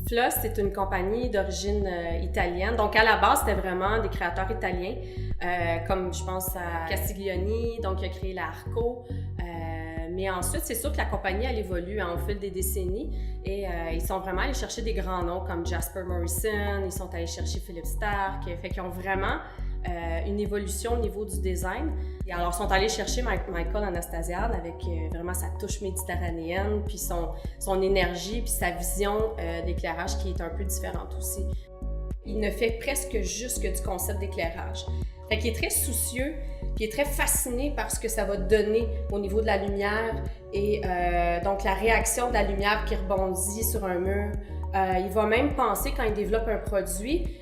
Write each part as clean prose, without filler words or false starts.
Flos, c'est une compagnie d'origine italienne. Donc, à la base, c'était vraiment des créateurs italiens, comme je pense à Castiglioni, donc il a créé l'Arco. Mais ensuite, c'est sûr que la compagnie, elle évolue au fil des décennies et ils sont vraiment allés chercher des grands noms comme Jasper Morrison, ils sont allés chercher Philippe Starck, fait qu'ils ont vraiment une évolution au niveau du design. Et alors, ils sont allés chercher Michael Anastasiad avec vraiment sa touche méditerranéenne, puis son énergie, puis sa vision d'éclairage qui est un peu différente aussi. Il ne fait presque juste que du concept d'éclairage. Fait qu'il est très soucieux, puis il est très fasciné par ce que ça va donner au niveau de la lumière et donc la réaction de la lumière qui rebondit sur un mur. Il va même penser quand il développe un produit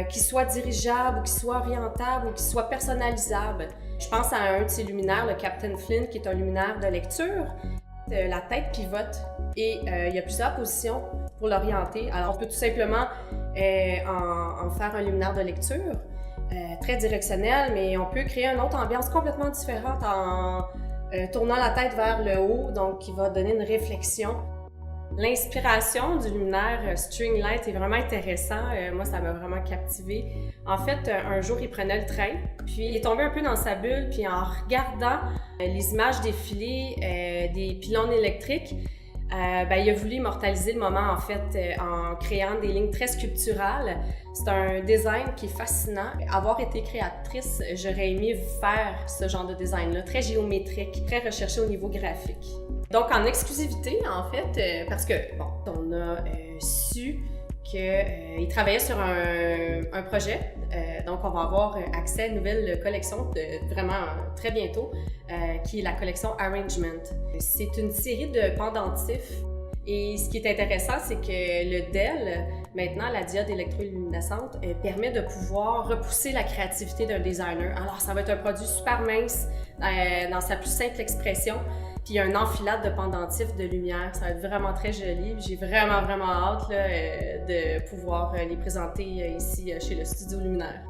qu'il soit dirigeable, ou qu'il soit orientable, ou qu'il soit personnalisable. Je pense à un de ses luminaires, le Captain Flint, qui est un luminaire de lecture. La tête pivote et il y a plusieurs positions pour l'orienter. Alors, on peut tout simplement en faire un luminaire de lecture. Très directionnel, mais on peut créer une autre ambiance complètement différente en tournant la tête vers le haut, donc qui va donner une réflexion. L'inspiration du luminaire String Light est vraiment intéressant. Moi, ça m'a vraiment captivée. En fait, un jour, il prenait le train, puis il est tombé un peu dans sa bulle, puis en regardant les images défiler des pylônes électriques, il a voulu immortaliser le moment, en fait, en créant des lignes très sculpturales. C'est un design qui est fascinant. Avoir été créatrice, j'aurais aimé faire ce genre de design-là, très géométrique, très recherché au niveau graphique. Donc, en exclusivité, en fait, parce que, bon, on a su qu'il travaillait sur un projet. Donc, on va avoir accès à une nouvelle collection vraiment très bientôt, qui est la collection Arrangement. C'est une série de pendentifs. Et ce qui est intéressant, c'est que le DEL, maintenant, la diode électroluminescente, permet de pouvoir repousser la créativité d'un designer. Alors, ça va être un produit super mince, dans sa plus simple expression. Puis il y a un enfilade de pendentifs de lumière. Ça va être vraiment très joli. J'ai vraiment hâte là, de pouvoir les présenter ici chez le Studio Luminaire.